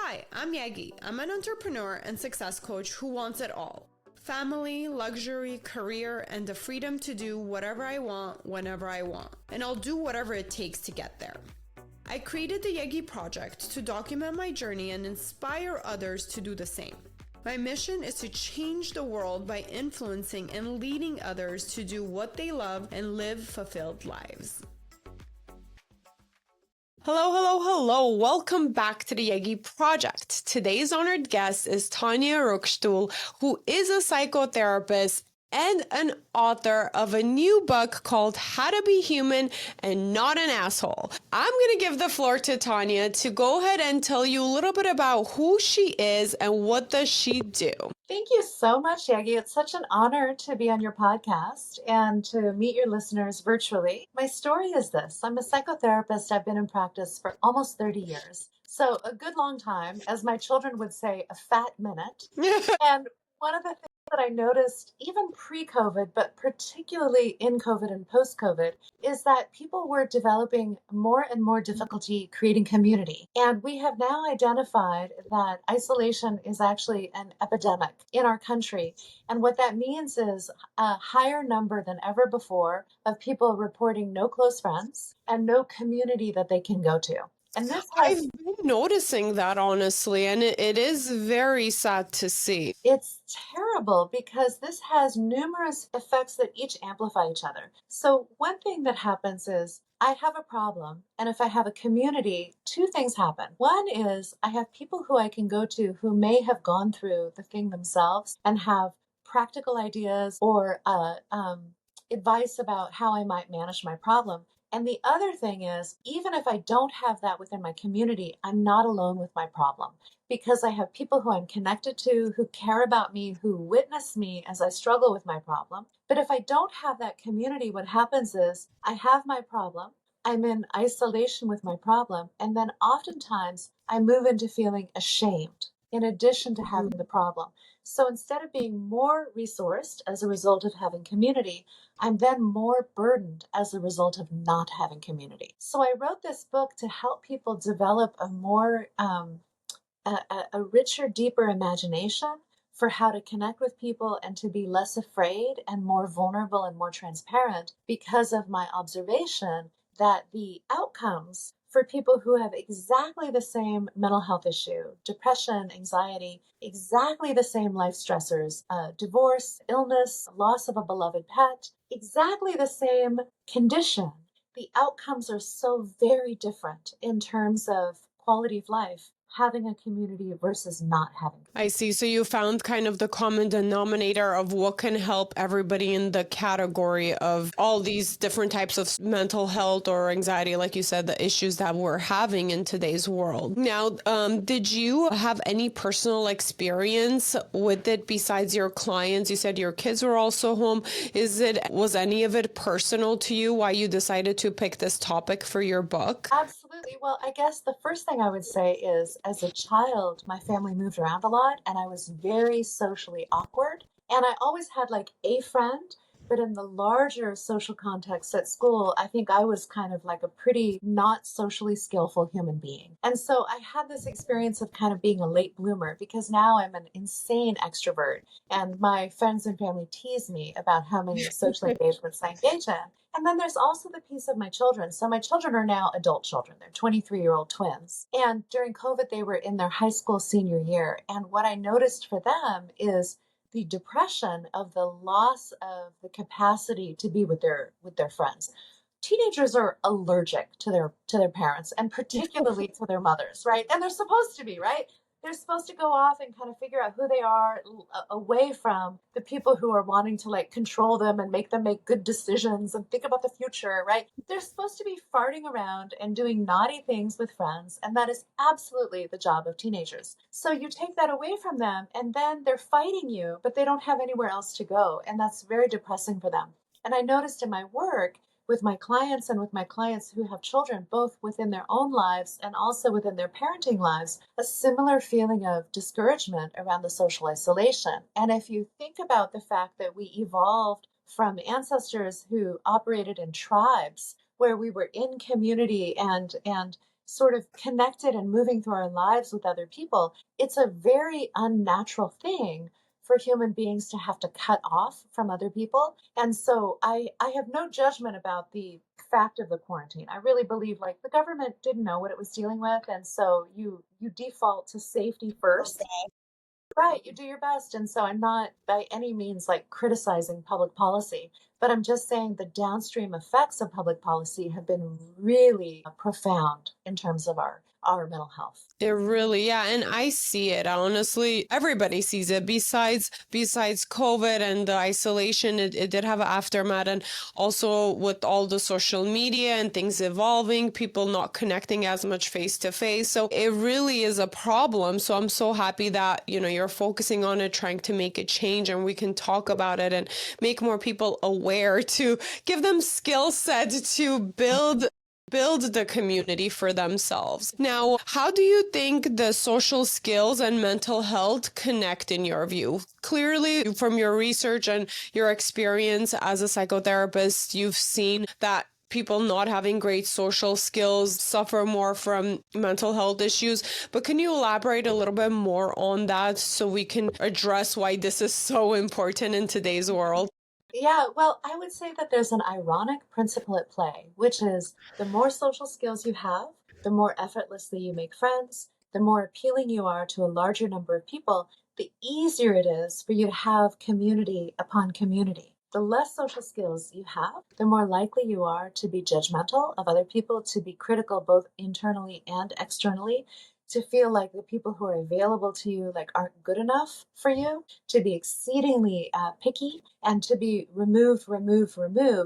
Hi, I'm Yegi. I'm an entrepreneur and success coach who wants it all. Family, luxury, career, and the freedom to do whatever I want, whenever I want. And I'll do whatever it takes to get there. I created the Yegi Project to document my journey and inspire others to do the same. My mission is to change the world by influencing and leading others to do what they love and live fulfilled lives. Hello. Welcome back to the Yegi Project. Today's honored guest is Tanya Ruckstuhl, who is a psychotherapist and an author of a new book called How to Be Human and Not an Asshole. I'm going to give the floor to Tanya to go ahead and tell you a little bit about who she is and what does she do. Thank you so much, Yegi. It's such an honor to be on your podcast and to meet your listeners virtually. My story is this. I'm a psychotherapist. I've been in practice for almost 30 years. So a good long time, as my children would say, a fat minute. And one of the things that I noticed even pre-COVID, but particularly in COVID and post-COVID, is that people were developing more and more difficulty creating community. And we have now identified that isolation is actually an epidemic in our country. And what that means is a higher number than ever before of people reporting no close friends and no community that they can go to. And this I've been noticing that, honestly, and it is very sad to see. It's terrible because this has numerous effects that each amplify each other. So one thing that happens is I have a problem, and if I have a community, two things happen. One is I have people who I can go to who may have gone through the thing themselves and have practical ideas or advice about how I might manage my problem. And the other thing is, even if I don't have that within my community, I'm not alone with my problem because I have people who I'm connected to, who care about me, who witness me as I struggle with my problem. But if I don't have that community, what happens is I have my problem, I'm in isolation with my problem, and then oftentimes I move into feeling ashamed in addition to having the problem. So instead of being more resourced as a result of having community, I'm then more burdened as a result of not having community. So I wrote this book to help people develop a more, a richer, deeper imagination for how to connect with people and to be less afraid and more vulnerable and more transparent because of my observation that the outcomes for people who have exactly the same mental health issue, depression, anxiety, exactly the same life stressors, divorce, illness, loss of a beloved pet, exactly the same condition, the outcomes are so very different in terms of quality of life, having a community versus not having. I see. So you found kind of the common denominator of what can help everybody in the category of all these different types of mental health or anxiety, like you said, the issues that we're having in today's world. Now, did you have any personal experience with it besides your clients? You said your kids were also home. Was any of it personal to you, why you decided to pick this topic for your book? Absolutely. Well, I guess the first thing I would say is as a child, my family moved around a lot and I was very socially awkward. And I always had like a friend, but in the larger social context at school, I think I was kind of like a pretty not socially skillful human being. And so I had this experience of kind of being a late bloomer because now I'm an insane extrovert. And my friends and family tease me about how many social engagements I engage in. And then there's also the piece of my children. So my children are now adult children. They're 23-year-old twins. And during COVID, they were in their high school senior year. And what I noticed for them is the depression of the loss of the capacity to be with their friends. Teenagers are allergic to their parents and particularly to their mothers, right? And they're supposed to be, right? They're supposed to go off and kind of figure out who they are away from the people who are wanting to like control them and make them make good decisions and think about the future, right? They're supposed to be farting around and doing naughty things with friends. And that is absolutely the job of teenagers. So you take that away from them and then they're fighting you, but they don't have anywhere else to go. And that's very depressing for them. And I noticed in my work with my clients and with my clients who have children, both within their own lives and also within their parenting lives, a similar feeling of discouragement around the social isolation. And if you think about the fact that we evolved from ancestors who operated in tribes where we were in community and sort of connected and moving through our lives with other people, it's a very unnatural thing for human beings to have to cut off from other people. And so I have no judgment about the fact of the quarantine. I really believe like the government didn't know what it was dealing with. And so you default to safety first. Right, you do your best. And so I'm not by any means like criticizing public policy, but I'm just saying the downstream effects of public policy have been really profound in terms of our mental health. It really, yeah, and I see it. Honestly, everybody sees it. Besides COVID and the isolation, it did have an aftermath, and also with all the social media and things evolving, people not connecting as much face to face. So it really is a problem. So I'm so happy that, you're focusing on it, trying to make a change, and we can talk about it and make more people aware, to give them skill set to build the community for themselves. Now, how do you think the social skills and mental health connect in your view? Clearly, from your research and your experience as a psychotherapist, you've seen that people not having great social skills suffer more from mental health issues. But can you elaborate a little bit more on that so we can address why this is so important in today's world? Yeah, well, I would say that there's an ironic principle at play, which is the more social skills you have, the more effortlessly you make friends, the more appealing you are to a larger number of people, the easier it is for you to have community upon community. The less social skills you have, the more likely you are to be judgmental of other people, to be critical both internally and externally, to feel like the people who are available to you like aren't good enough for you, to be exceedingly picky, and to be removed,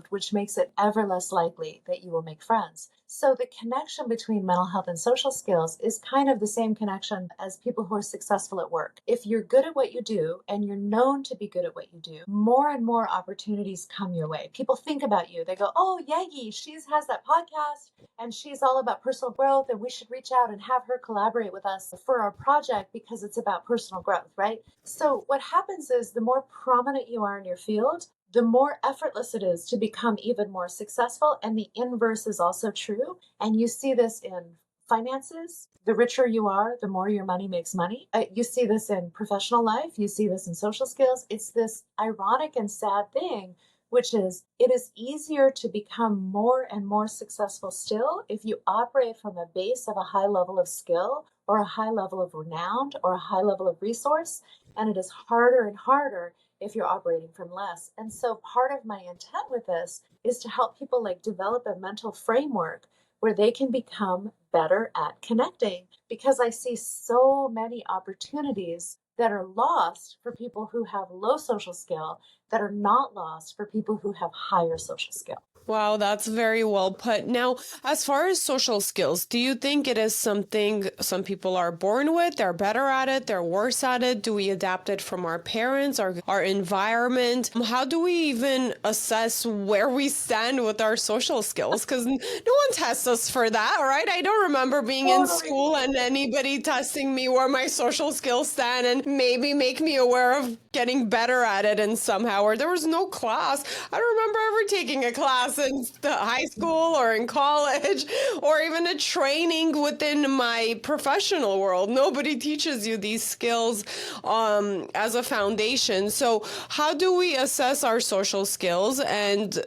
which makes it ever less likely that you will make friends. So the connection between mental health and social skills is kind of the same connection as people who are successful at work. If you're good at what you do and you're known to be good at what you do, more and more opportunities come your way. People think about you. They go, oh, Yegi, she has that podcast and she's all about personal growth, and we should reach out and have her collaborate with us for our project because it's about personal growth, right? So what happens is the more prominent you are in your field, the more effortless it is to become even more successful. And the inverse is also true. And you see this in finances. The richer you are, the more your money makes money. You see this in professional life. You see this in social skills. It's this ironic and sad thing, which is it is easier to become more and more successful still if you operate from a base of a high level of skill or a high level of renown or a high level of resource. And it is harder and harder if you're operating from less. And so part of my intent with this is to help people like develop a mental framework where they can become better at connecting, because I see so many opportunities that are lost for people who have low social skill that are not lost for people who have higher social skill. Wow, that's very well put. Now, as far as social skills, do you think it is something some people are born with? They're better at it, they're worse at it? Do we adapt it from our parents, our environment? How do we even assess where we stand with our social skills? Because no one tests us for that, right? I don't remember being in school and anybody testing me where my social skills stand and maybe make me aware of getting better at it and somehow, or there was no class. I don't remember ever taking a class in the high school or in college or even a training within my professional world. Nobody teaches you these skills as a foundation. So how do we assess our social skills, and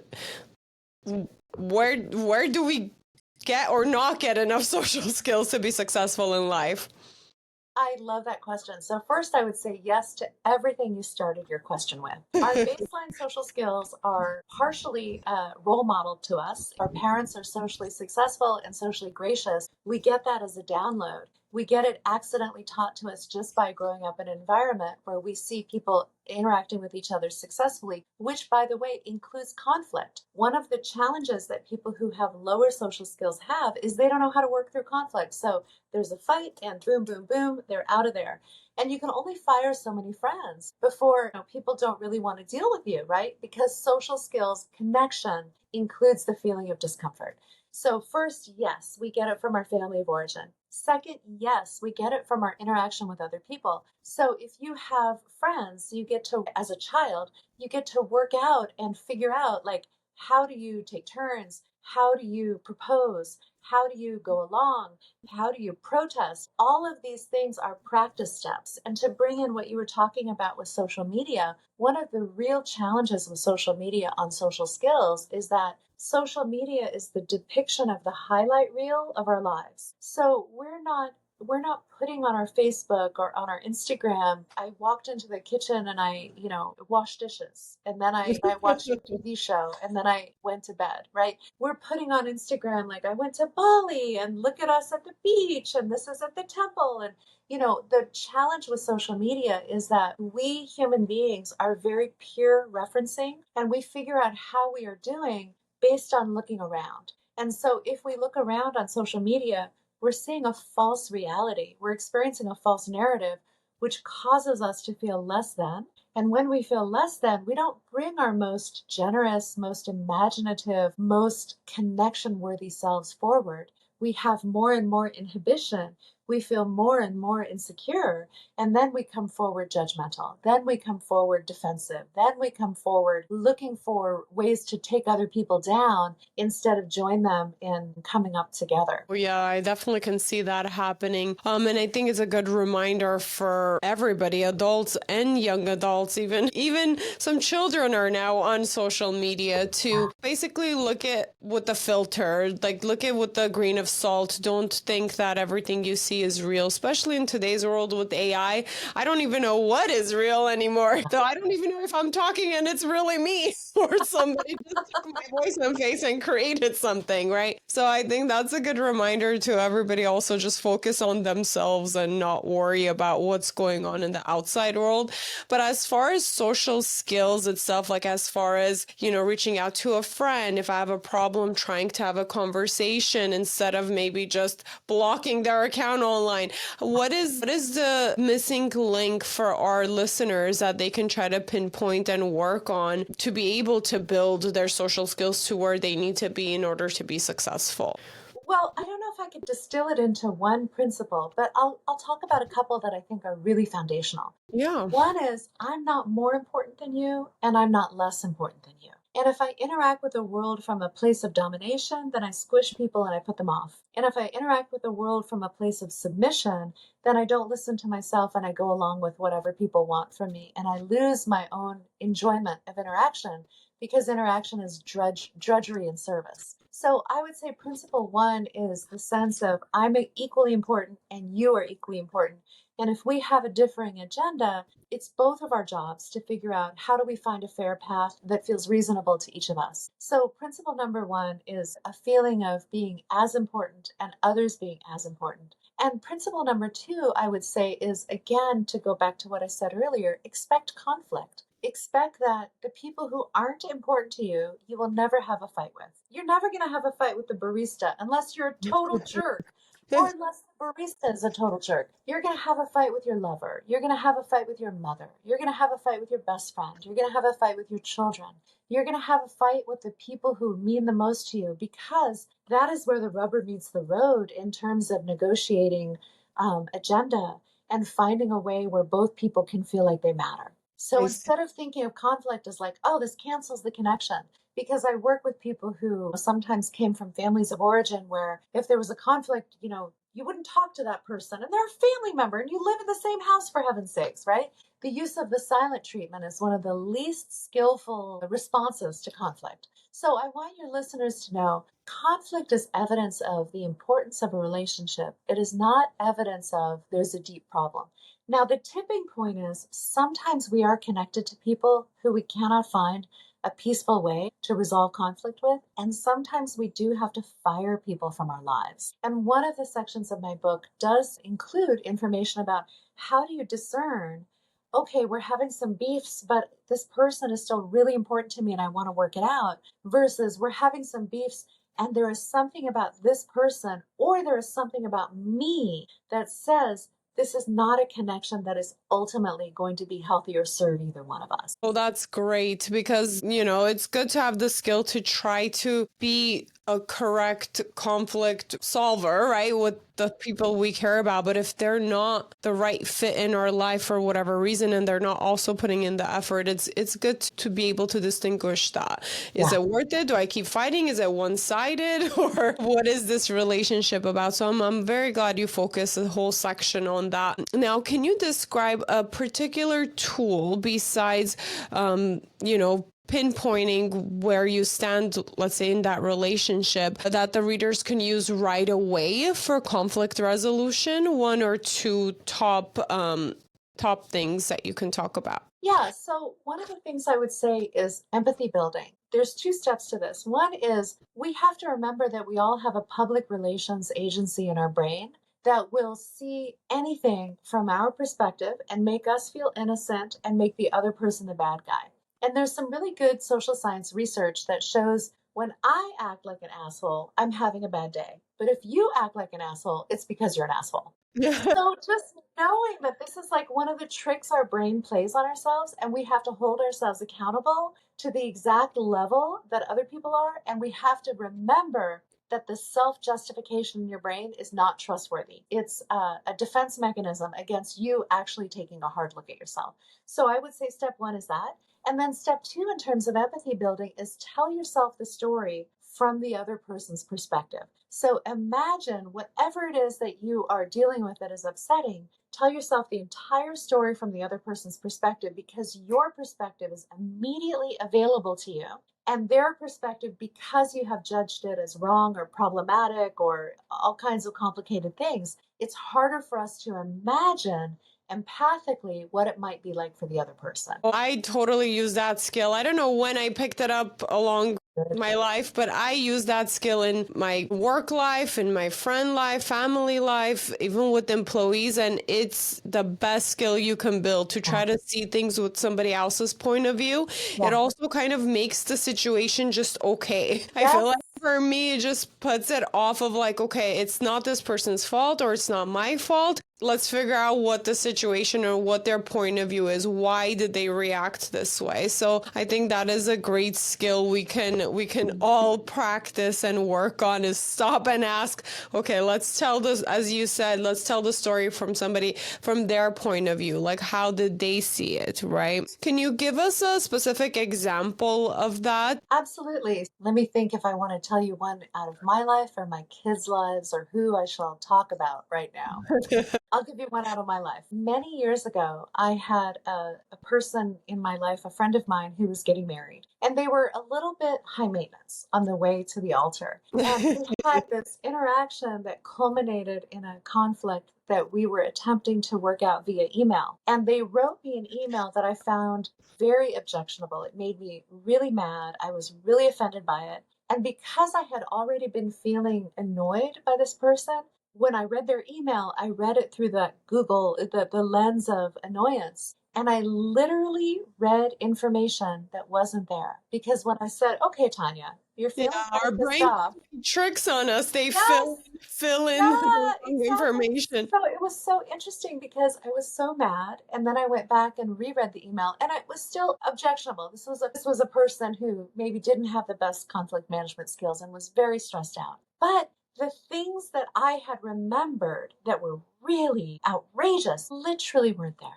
where do we get or not get enough social skills to be successful in life? I love that question. So first, I would say yes to everything you started your question with. Our baseline social skills are partially role modeled to us. Our parents are socially successful and socially gracious. We get that as a download. We get it accidentally taught to us just by growing up in an environment where we see people interacting with each other successfully, which, by the way, includes conflict. One of the challenges that people who have lower social skills have is they don't know how to work through conflict. So there's a fight and boom, boom, boom, they're out of there. And you can only fire so many friends before people don't really want to deal with you, right? Because social skills connection includes the feeling of discomfort. So first, yes, we get it from our family of origin. Second, yes, we get it from our interaction with other people. So if you have friends, you get to, as a child, you get to work out and figure out like, how do you take turns? How do you propose? How do you go along? How do you protest? All of these things are practice steps. And to bring in what you were talking about with social media, one of the real challenges with social media on social skills is that social media is the depiction of the highlight reel of our lives. So we're not putting on our Facebook or on our Instagram, I walked into the kitchen and I, washed dishes. And then I watched a TV show and then I went to bed, right? We're putting on Instagram like I went to Bali and look at us at the beach and this is at the temple. And, the challenge with social media is that we human beings are very peer referencing and we figure out how we are doing based on looking around. And so if we look around on social media, we're seeing a false reality. We're experiencing a false narrative, which causes us to feel less than. And when we feel less than, we don't bring our most generous, most imaginative, most connection worthy selves forward. We have more and more inhibition. We feel more and more insecure. And then we come forward judgmental. Then we come forward defensive. Then we come forward looking for ways to take other people down instead of join them in coming up together. Yeah, I definitely can see that happening. And I think it's a good reminder for everybody, adults and young adults, even some children are now on social media to basically look at with the filter, like look at with the grain of salt. Don't think that everything you see is real, especially in today's world with AI. I don't even know what is real anymore. So I don't even know if I'm talking and it's really me or somebody just took my voice and face and created something, right? So I think that's a good reminder to everybody also just focus on themselves and not worry about what's going on in the outside world. But as far as social skills itself, like as far as, reaching out to a friend, if I have a problem, trying to have a conversation instead of maybe just blocking their account online, what is the missing link for our listeners that they can try to pinpoint and work on to be able to build their social skills to where they need to be in order to be successful? Well, I don't know if I could distill it into one principle, but I'll talk about a couple that I think are really foundational. Yeah. One is I'm not more important than you, and I'm not less important than you. And if I interact with the world from a place of domination, then I squish people and I put them off. And if I interact with the world from a place of submission, then I don't listen to myself and I go along with whatever people want from me. And I lose my own enjoyment of interaction because interaction is drudgery and service. So I would say principle one is the sense of I'm equally important and you are equally important. And if we have a differing agenda, it's both of our jobs to figure out how do we find a fair path that feels reasonable to each of us. So principle number one is a feeling of being as important and others being as important. And principle number two, I would say, is again, to go back to what I said earlier, expect conflict. Expect that the people who aren't important to you, you will never have a fight with. You're never going to have a fight with the barista unless you're a total jerk. Or unless the barista is a total jerk. You're going to have a fight with your lover. You're going to have a fight with your mother. You're going to have a fight with your best friend. You're going to have a fight with your children. You're going to have a fight with the people who mean the most to you because that is where the rubber meets the road in terms of negotiating agenda and finding a way where both people can feel like they matter. So instead of thinking of conflict as like, oh, this cancels the connection, because I work with people who sometimes came from families of origin where if there was a conflict, you wouldn't talk to that person and they're a family member and you live in the same house for heaven's sakes, right? The use of the silent treatment is one of the least skillful responses to conflict. So I want your listeners to know conflict is evidence of the importance of a relationship. It is not evidence of there's a deep problem. Now, the tipping point is sometimes we are connected to people who we cannot find a peaceful way to resolve conflict with, and sometimes we do have to fire people from our lives. And one of the sections of my book does include information about how do you discern, okay, we're having some beefs, but this person is still really important to me and I want to work it out, versus we're having some beefs and there is something about this person or there is something about me that says this is not a connection that is ultimately going to be healthy or serve either one of us. Well, that's great because, it's good to have the skill to try to be a correct conflict solver, right? With the people we care about. But if they're not the right fit in our life for whatever reason, and they're not also putting in the effort, it's good to be able to distinguish that. Is it worth it? Do I keep fighting? Is it one-sided? Or what is this relationship about? So I'm very glad you focused a whole section on that. Now, can you describe a particular tool besides, pinpointing where you stand, let's say, in that relationship, that the readers can use right away for conflict resolution? One or two top things that you can talk about. Yeah, so one of the things I would say is empathy building. There's two steps to this. One is we have to remember that we all have a public relations agency in our brain that will see anything from our perspective and make us feel innocent and make the other person the bad guy. And there's some really good social science research that shows when I act like an asshole, I'm having a bad day. But if you act like an asshole, it's because you're an asshole. So just knowing that this is like one of the tricks our brain plays on ourselves, and we have to hold ourselves accountable to the exact level that other people are. And we have to remember that the self-justification in your brain is not trustworthy. It's a defense mechanism against you actually taking a hard look at yourself. So I would say step one is that. And then step two, in terms of empathy building, is tell yourself the story from the other person's perspective. So imagine whatever it is that you are dealing with that is upsetting, tell yourself the entire story from the other person's perspective, because your perspective is immediately available to you. And their perspective, because you have judged it as wrong or problematic or all kinds of complicated things, it's harder for us to imagine empathically what it might be like for the other person. I totally use that skill. I don't know when I picked it up along my life, but I use that skill in my work life, in my friend life, family life, even with employees. And it's the best skill you can build to try to see things with somebody else's point of view. It also kind of makes the situation just okay. I feel like for me, it just puts it off of like, okay, it's not this person's fault or it's not my fault. Let's figure out what the situation or what their point of view is. Why did they react this way? So I think that is a great skill we can all practice and work on, is stop and ask, okay, let's tell this, as you said, let's tell the story from somebody from their point of view. Like, how did they see it, right? Can you give us a specific example of that? Absolutely. Let me think if I want to tell you one out of my life or my kids' lives or who I shall talk about right now. I'll give you one out of my life. Many years ago, I had a person in my life, a friend of mine, who was getting married. And they were a little bit high maintenance on the way to the altar. And we had this interaction that culminated in a conflict that we were attempting to work out via email. And they wrote me an email that I found very objectionable. It made me really mad. I was really offended by it. And because I had already been feeling annoyed by this person, when I read their email, I read it through the lens of annoyance. And I literally read information that wasn't there. Because when I said, okay, Tanya, you're feeling our brain tricks on us. They fill in exactly. information. So it was so interesting because I was so mad. And then I went back and reread the email, and it was still objectionable. This was a person who maybe didn't have the best conflict management skills and was very stressed out. But the things that I had remembered that were really outrageous literally weren't there.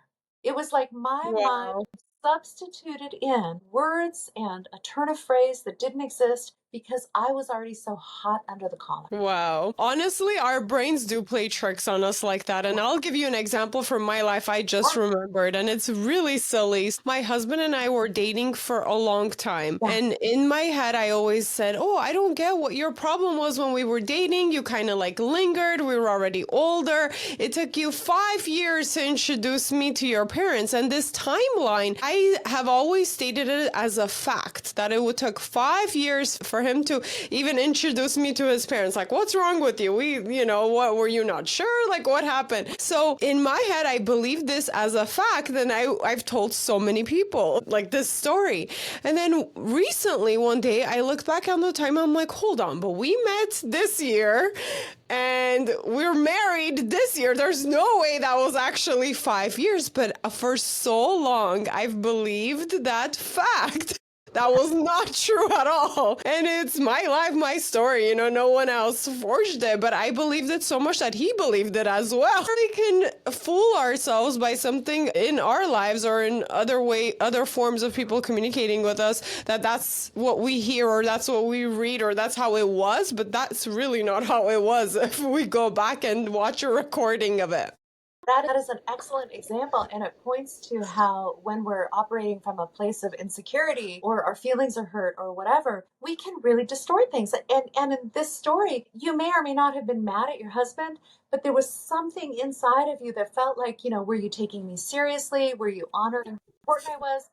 It was like my mind substituted in words and a turn of phrase that didn't exist because I was already so hot under the collar. Wow. Honestly, our brains do play tricks on us like that. And I'll give you an example from my life I just remembered, and it's really silly. My husband and I were dating for a long time. And in my head, I always said, oh, I don't get what your problem was when we were dating. You kind of like lingered. We were already older. It took you 5 years to introduce me to your parents. And this timeline, I have always stated it as a fact that it would take 5 years for him to even introduce me to his parents. Like, what's wrong with you? What, were you not sure? Like, what happened? So in my head, I believe this as a fact. Then I've told so many people like this story. And then recently, one day, I looked back on the time. I'm like, hold on, but we met this year and we're married this year. There's no way that was actually 5 years. But for so long, I've believed that fact. That was not true at all. And it's my life, my story. No one else forged it, but I believed it so much that he believed it as well. We can fool ourselves by something in our lives or in other forms of people communicating with us that's what we hear or that's what we read or that's how it was, but that's really not how it was if we go back and watch a recording of it. That is an excellent example, and it points to how when we're operating from a place of insecurity or our feelings are hurt or whatever, we can really distort things. And in this story, you may or may not have been mad at your husband, but there was something inside of you that felt like, were you taking me seriously? Were you honored and how important I was?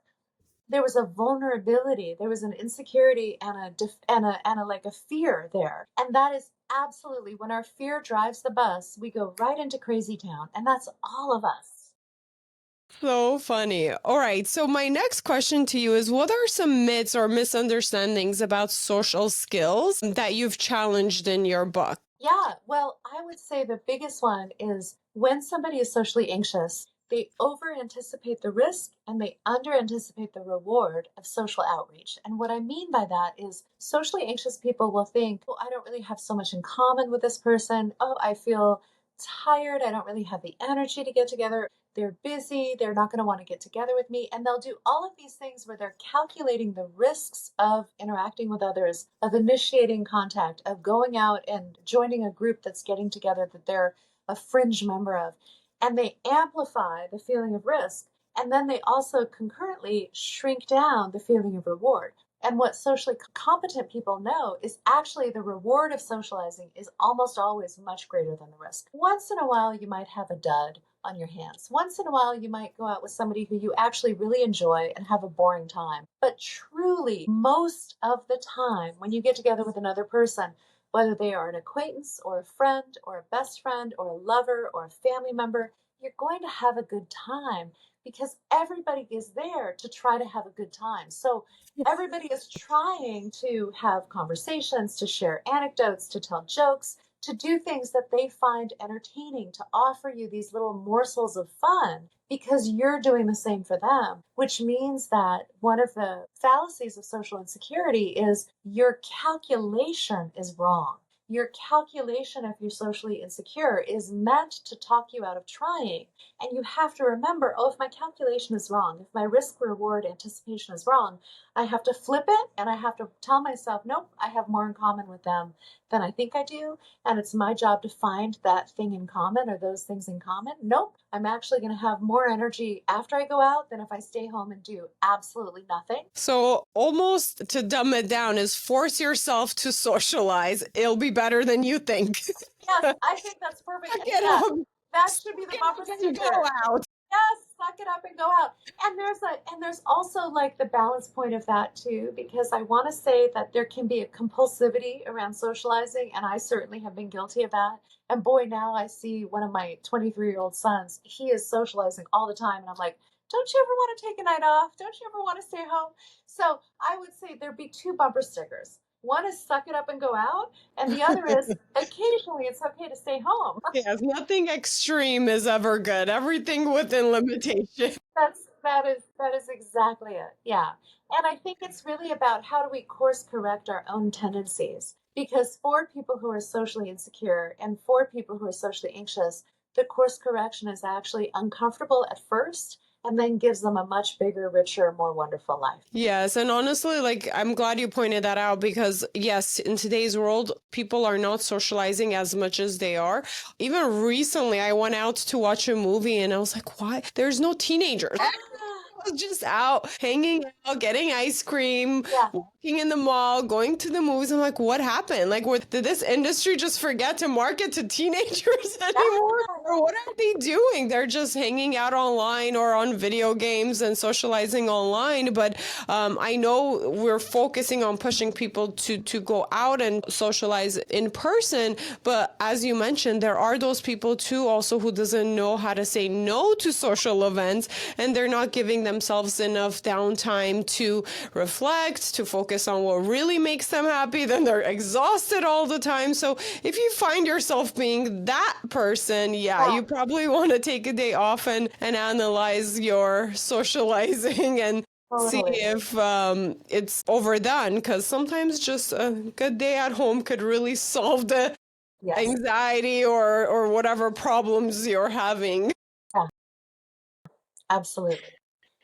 There was a vulnerability, there was an insecurity and a like a fear there. And that is absolutely when our fear drives the bus, we go right into crazy town. And that's all of us. So funny. All right. So my next question to you is, what are some myths or misunderstandings about social skills that you've challenged in your book? Yeah, well, I would say the biggest one is when somebody is socially anxious, they over anticipate the risk and they under anticipate the reward of social outreach. And what I mean by that is socially anxious people will think, oh, I don't really have so much in common with this person. Oh, I feel tired. I don't really have the energy to get together. They're busy. They're not going to want to get together with me. And they'll do all of these things where they're calculating the risks of interacting with others, of initiating contact, of going out and joining a group that's getting together that they're a fringe member of. And they amplify the feeling of risk. And then they also concurrently shrink down the feeling of reward. And what socially competent people know is actually the reward of socializing is almost always much greater than the risk. Once in a while, you might have a dud on your hands. Once in a while, you might go out with somebody who you actually really enjoy and have a boring time. But truly, most of the time, when you get together with another person, whether they are an acquaintance or a friend or a best friend or a lover or a family member, you're going to have a good time because everybody is there to try to have a good time. So everybody is trying to have conversations, to share anecdotes, to tell jokes, to do things that they find entertaining, to offer you these little morsels of fun because you're doing the same for them, which means that one of the fallacies of social insecurity is your calculation is wrong. Your calculation, if you're socially insecure, is meant to talk you out of trying. And you have to remember, oh, if my calculation is wrong, if my risk reward anticipation is wrong, I have to flip it and I have to tell myself, nope, I have more in common with them than I think I do. And it's my job to find that thing in common or those things in common. Nope, I'm actually going to have more energy after I go out than if I stay home and do absolutely nothing. So almost to dumb it down is force yourself to socialize. It'll be better than you think. Yes, I think that's perfect. Get Yeah, up. that should be the bumper You sticker. go out. Yes, suck it up and go out. And there's also like the balance point of that too, because I want to say that there can be a compulsivity around socializing, and I certainly have been guilty of that. And boy, now I see one of my 23-year-old sons, he is socializing all the time, and I'm like, don't you ever want to take a night off? Don't you ever want to stay home? So I would say there'd be two bumper stickers. One is suck it up and go out, and the other is occasionally it's okay to stay home. Yes, nothing extreme is ever good. Everything within limitation. That is exactly it. Yeah. And I think it's really about how do we course correct our own tendencies? Because for people who are socially insecure and for people who are socially anxious, the course correction is actually uncomfortable at first and then gives them a much bigger, richer, more wonderful life. Yes, and honestly, like I'm glad you pointed that out because yes, in today's world, people are not socializing as much as they are. Even recently, I went out to watch a movie and I was like, why? There's no teenagers. I was just out hanging out, getting ice cream, Yeah. walking in the mall, going to the movies. I'm like, what happened? Like, did this industry just forget to market to teenagers anymore? Or what are they doing? They're just hanging out online or on video games and socializing online. But I know we're focusing on pushing people to go out and socialize in person. But as you mentioned, there are those people too also who doesn't know how to say no to social events, and they're not giving themselves enough downtime to reflect, to focus on what really makes them happy. Then they're exhausted all the time. So if you find yourself being that person, you probably want to take a day off and analyze your socializing and See Totally. if it's overdone, because sometimes just a good day at home could really solve the Yes. anxiety or whatever problems you're having. Yeah, absolutely.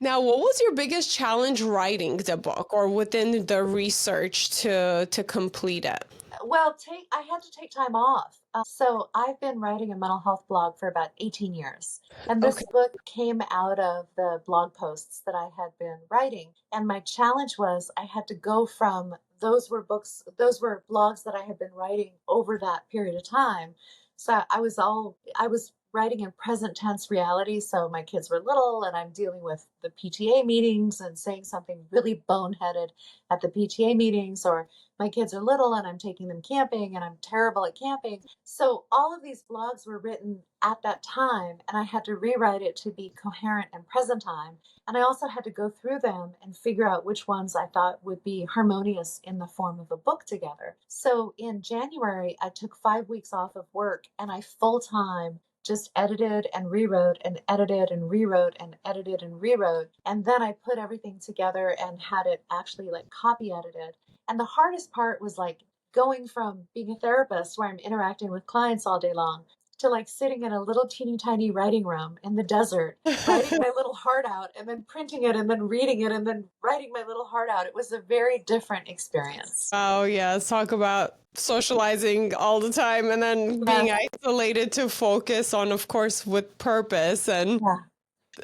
Now, what was your biggest challenge writing the book or within the research to complete it? Well, I had to take time off. So I've been writing a mental health blog for about 18 years. And Okay. this book came out of the blog posts that I had been writing. And my challenge was I had to go from those were blogs that I had been writing over that period of time. So I was writing in present tense reality. So my kids were little and I'm dealing with the PTA meetings and saying something really boneheaded at the PTA meetings, or my kids are little and I'm taking them camping and I'm terrible at camping. So all of these blogs were written at that time and I had to rewrite it to be coherent and present time. And I also had to go through them and figure out which ones I thought would be harmonious in the form of a book together. So in January, I took 5 weeks off of work and I full time just edited and rewrote and edited and rewrote and edited and rewrote. And then I put everything together and had it actually like copy edited. And the hardest part was like going from being a therapist where I'm interacting with clients all day long to like sitting in a little teeny tiny writing room in the desert, writing my little heart out and then printing it and then reading it and then writing my little heart out. It was a very different experience. Oh, yes. Talk about socializing all the time and then being Yes. isolated to focus on, of course, with purpose. And Yeah.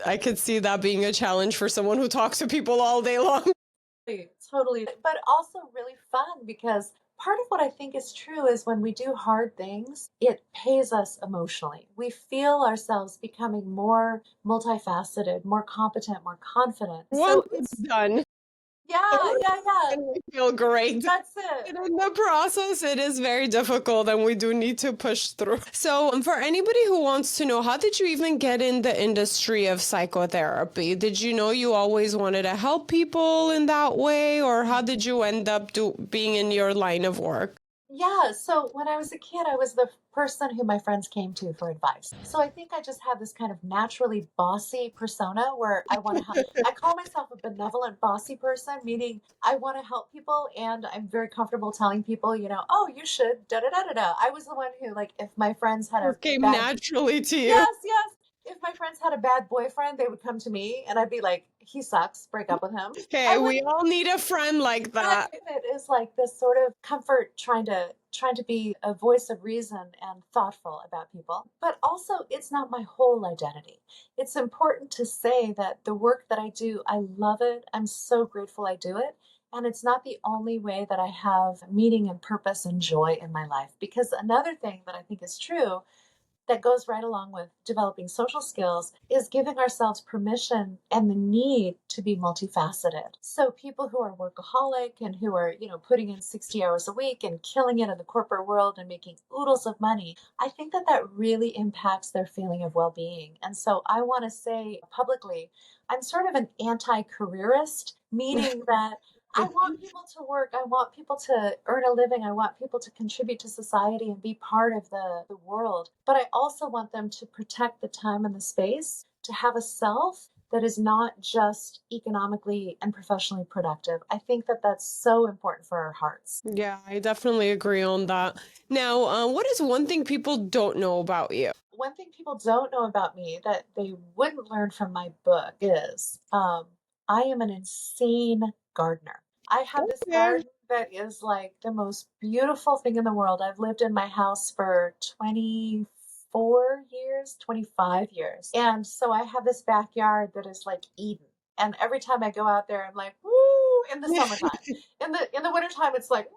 I could see that being a challenge for someone who talks to people all day long. Totally. But also really fun because part of what I think is true is when we do hard things, it pays us emotionally. We feel ourselves becoming more multifaceted, more competent, more confident. Once So it's it's, done, yeah, yeah, yeah. and we feel great. That's it. And in the process, it is very difficult and we do need to push through. So, for anybody who wants to know, how did you even get in the industry of psychotherapy? Did you know you always wanted to help people in that way, or how did you end up being in your line of work? Yeah, so when I was a kid, I was the person who my friends came to for advice. So I think I just have this kind of naturally bossy persona where I want to help. I call myself a benevolent bossy person, meaning I want to help people and I'm very comfortable telling people, oh, you should da da da da da. I was the one who, like, if my friends had a It came bad, naturally to you. yes, yes. If my friends had a bad boyfriend, they would come to me and I'd be like, he sucks, break up with him. Okay, I we wouldn't. all need a friend like Right. that. It is like this sort of comfort trying to be a voice of reason and thoughtful about people. But also it's not my whole identity. It's important to say that the work that I do, I love it. I'm so grateful I do it. And it's not the only way that I have meaning and purpose and joy in my life. Because another thing that I think is true that goes right along with developing social skills is giving ourselves permission and the need to be multifaceted. So people who are workaholic and who are, putting in 60 hours a week and killing it in the corporate world and making oodles of money, I think that that really impacts their feeling of well-being. And so I want to say publicly, I'm sort of an anti-careerist, meaning that I want people to work. I want people to earn a living. I want people to contribute to society and be part of the world. But I also want them to protect the time and the space to have a self that is not just economically and professionally productive. I think that that's so important for our hearts. Yeah, I definitely agree on that. Now, what is one thing people don't know about you? One thing people don't know about me that they wouldn't learn from my book is I am an insane gardener. I have this Okay. garden that is like the most beautiful thing in the world. I've lived in my house for 24 years, 25 years. And so I have this backyard that is like Eden. And every time I go out there, I'm like, woo, in the summertime. In the wintertime, it's like,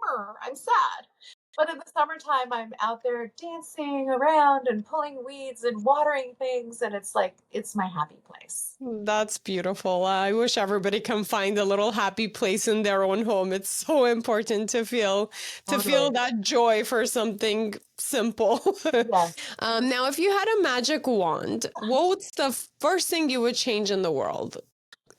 I'm sad. But in the summertime, I'm out there dancing around and pulling weeds and watering things, and it's like, it's my happy place. That's beautiful. I wish everybody can find a little happy place in their own home. It's so important to feel Totally. that joy for something simple. Yes. Now, if you had a magic wand, what's the first thing you would change in the world?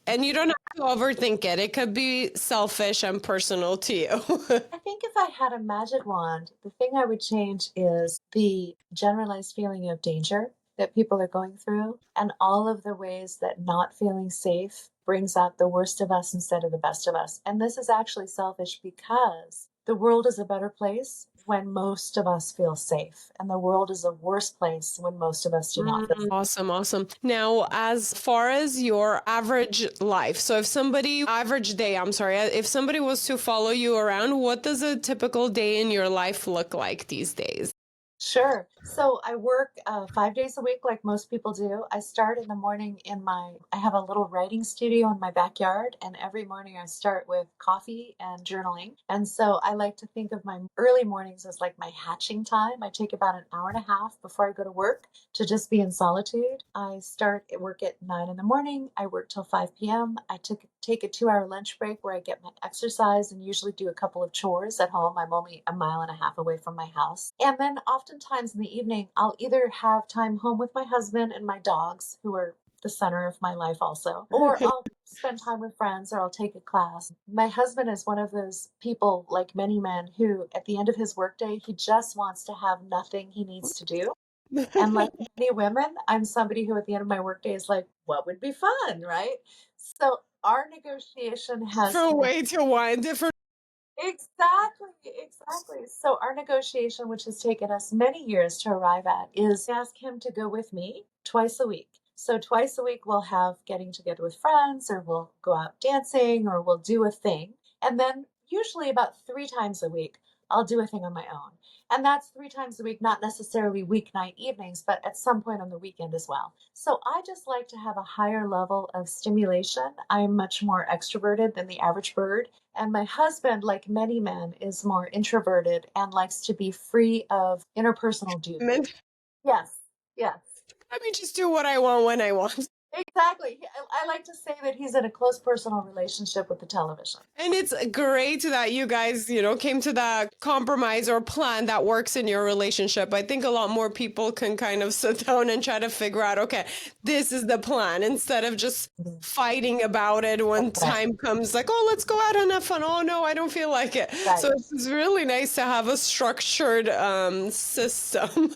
And you don't have to overthink it. It could be selfish and personal to you. I think if I had a magic wand, the thing I would change is the generalized feeling of danger. that people are going through, and all of the ways that not feeling safe brings out the worst of us instead of the best of us. And this is actually selfish because the world is a better place when most of us feel safe, and the world is a worse place when most of us do not feel safe. Awesome, awesome. Now, as far as your average life, so if somebody, average day, I'm sorry, if somebody was to follow you around, what does a typical day in your life look like these days? Sure. So I work 5 days a week, like most people do. I start in the morning I have a little writing studio in my backyard, and every morning I start with coffee and journaling. And so I like to think of my early mornings as like my hatching time. I take about an hour and a half before I go to work to just be in solitude. I start at work at 9 in the morning. I work till 5 p.m. Take a 2 hour lunch break where I get my exercise and usually do a couple of chores at home. I'm only a mile and a half away from my house. And then oftentimes in the evening, I'll either have time home with my husband and my dogs, who are the center of my life also, or I'll spend time with friends or I'll take a class. My husband is one of those people, like many men, who at the end of his workday, he just wants to have nothing he needs to do. And like many women, I'm somebody who at the end of my workday is like, what would be fun, right? So our negotiation has Different been way to wind, different. exactly, exactly. So our negotiation, which has taken us many years to arrive at, is ask him to go with me twice a week. So twice a week we'll have getting together with friends, or we'll go out dancing, or we'll do a thing. And then usually about 3 times a week, I'll do a thing on my own. And that's 3 times a week, not necessarily weeknight evenings, but at some point on the weekend as well. So I just like to have a higher level of stimulation. I'm much more extroverted than the average bird. And my husband, like many men, is more introverted and likes to be free of interpersonal duty. Yes, yes. Let me just do what I want when I want. Exactly. I like to say that he's in a close personal relationship with the television. And it's great that you guys, came to that compromise or plan that works in your relationship. I think a lot more people can kind of sit down and try to figure out, okay, this is the plan, instead of just Mhm. fighting about it when That's right. time comes, like, oh, let's go out and have fun. Oh, no, I don't feel like it. Right. So it's really nice to have a structured system.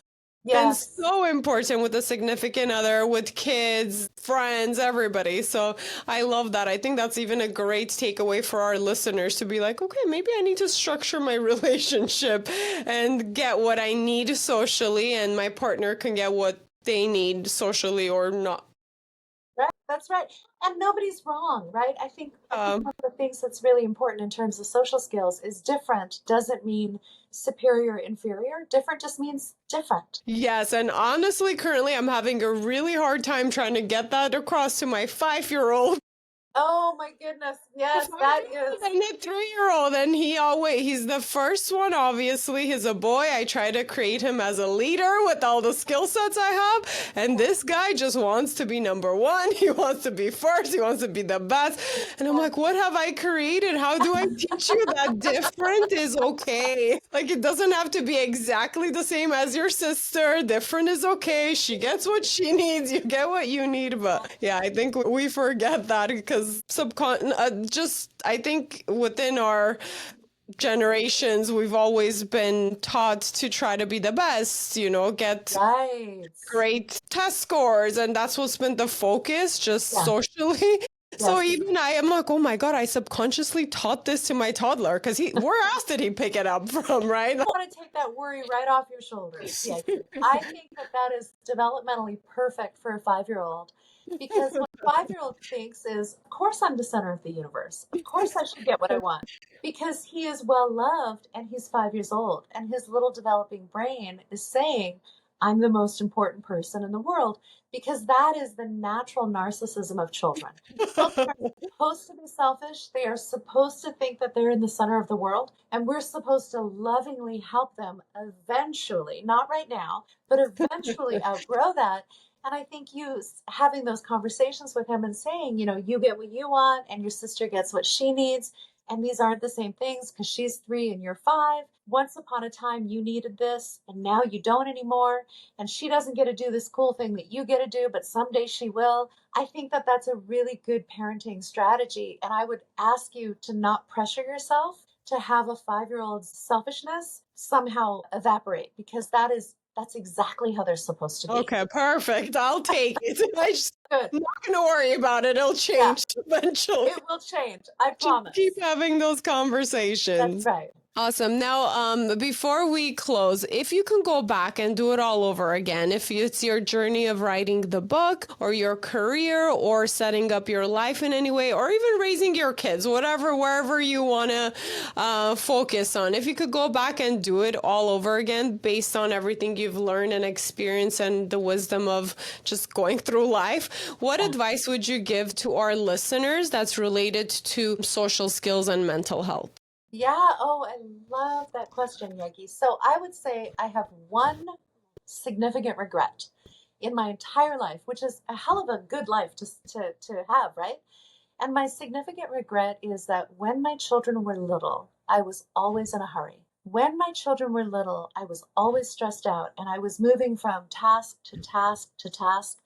And Yes. so important with a significant other, with kids, friends, everybody. So I love that. I think that's even a great takeaway for our listeners to be like, okay, maybe I need to structure my relationship and get what I need socially, and my partner can get what they need socially or not. Right. That's right. And nobody's wrong, right? I think Um, one of the things that's really important in terms of social skills is different doesn't mean superior or inferior. Different just means different. yes, and honestly, currently I'm having a really hard time trying to get that across to my 5-year-old. Oh my goodness. A Yes, that 5-year-old is and a 3-year-old, and he's the first one. Obviously, he's a boy. I try to create him as a leader with all the skill sets I have, and this guy just wants to be number one. He wants to be first. He wants to be the best, and I'm like, what have I created? How do I teach you that different is okay? Like, it doesn't have to be exactly the same as your sister. Different is okay. She gets what she needs. You get what you need. But yeah, I think we forget that because just I think within our generations, we've always been taught to try to be the best, get right. great test scores, and that's what's been the focus, just Yeah. socially. So Yes. even I am like, oh my God, I subconsciously taught this to my toddler because where else did he pick it up from, right? I want to take that worry right off your shoulders. Yeah. I think that that is developmentally perfect for a 5-year-old, because what a 5-year-old thinks is, of course, I'm the center of the universe. Of course, I should get what I want, because he is well loved and he's 5 years old. And his little developing brain is saying, I'm the most important person in the world, because that is the natural narcissism of children. Children are supposed to be selfish. They are supposed to think that they're in the center of the world, and we're supposed to lovingly help them eventually, not right now, but eventually outgrow that. And I think having those conversations with him and saying, you get what you want, and your sister gets what she needs. And these aren't the same things, because she's 3 and you're 5. Once upon a time, you needed this, and now you don't anymore. And she doesn't get to do this cool thing that you get to do, but someday she will. I think that that's a really good parenting strategy. And I would ask you to not pressure yourself to have a 5-year-old's selfishness somehow evaporate, because that's exactly how they're supposed to be. Okay, perfect. I'll take it. Good. I'm not going to worry about it. It'll change eventually. It will change. I Just promise. keep having those conversations. That's right. Awesome. Now, before we close, if you can go back and do it all over again, if it's your journey of writing the book or your career or setting up your life in any way, or even raising your kids, wherever you want to focus on, if you could go back and do it all over again based on everything you've learned and experienced and the wisdom of just going through life, what advice would you give to our listeners that's related to social skills and mental health? Yeah. Oh, I love that question, Yegi. So I would say I have one significant regret in my entire life, which is a hell of a good life to have, right? And my significant regret is that when my children were little, I was always in a hurry. When my children were little, I was always stressed out and I was moving from task to task to task.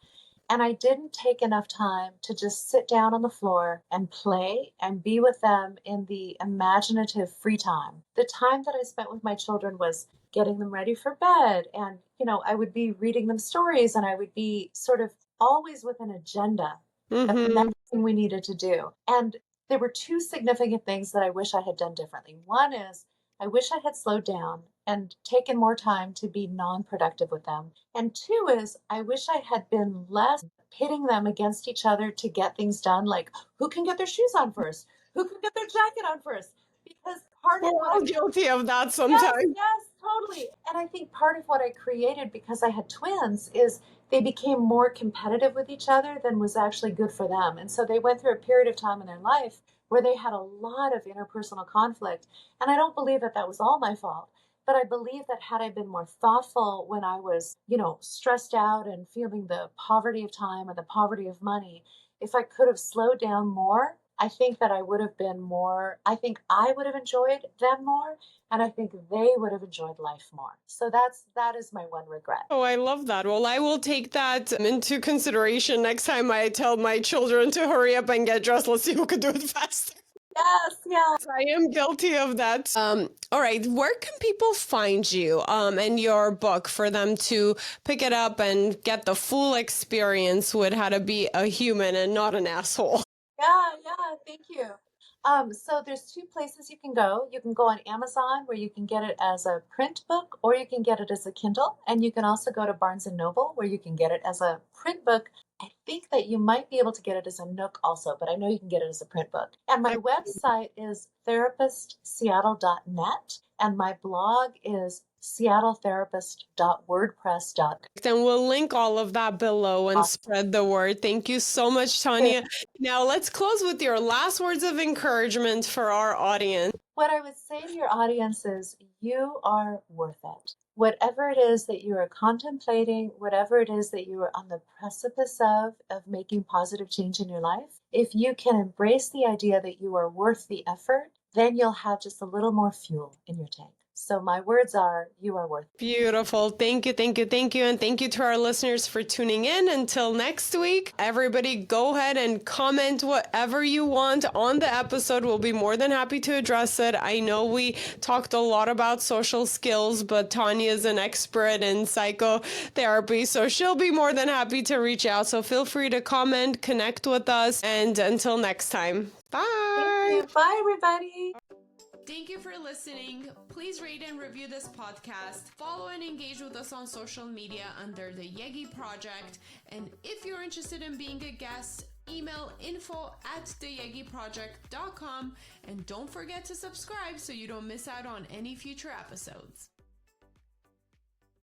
And I didn't take enough time to just sit down on the floor and play and be with them in the imaginative free time. The time that I spent with my children was getting them ready for bed. And, I would be reading them stories and I would be sort of always with an agenda of the next thing we needed to do. And there were two significant things that I wish I had done differently. One is I wish I had slowed down and taken more time to be non-productive with them. And two is I wish I had been less pitting them against each other to get things done, like who can get their shoes on first? Who can get their jacket on first? Because part of We're all guilty of that sometimes. Yes, totally. And I think part of what I created because I had twins is they became more competitive with each other than was actually good for them. And so they went through a period of time in their life where they had a lot of interpersonal conflict. And I don't believe that that was all my fault. But I believe that had I been more thoughtful when I was, stressed out and feeling the poverty of time and the poverty of money, if I could have slowed down more, I think that I would have been more, I think I would have enjoyed them more, and I think they would have enjoyed life more. So that is my one regret. Oh, I love that. Well, I will take that into consideration next time I tell my children to hurry up and get dressed. Let's see who can do it faster. Yes. I am guilty of that. All right. Where can people find you and your book for them to pick it up and get the full experience with how to be a human and not an asshole? Yeah, thank you. So there's two places you can go. You can go on Amazon where you can get it as a print book or you can get it as a Kindle. And you can also go to Barnes and Noble where you can get it as a print book. I think that you might be able to get it as a Nook also, but I know you can get it as a print book. And my website is therapistseattle.net and my blog is seattletherapist.wordpress.com. And we'll link all of that below and spread the word. Thank you so much, Tanya. Now let's close with your last words of encouragement for our audience. What I would say to your audience is you are worth it. Whatever it is that you are contemplating, whatever it is that you are on the precipice of making positive change in your life, if you can embrace the idea that you are worth the effort, then you'll have just a little more fuel in your tank. So my words are, you are worth it. Beautiful. Thank you. And thank you to our listeners for tuning in. Until next week, everybody go ahead and comment whatever you want on the episode. We'll be more than happy to address it. I know we talked a lot about social skills, but Tanya is an expert in psychotherapy, so she'll be more than happy to reach out. So feel free to comment, connect with us, and until next time, bye. Thank you. Bye, everybody. Thank you for listening. Please rate and review this podcast. Follow and engage with us on social media under the Yegi Project. And if you're interested in being a guest, email info@theyegiproject.com. And don't forget to subscribe so you don't miss out on any future episodes.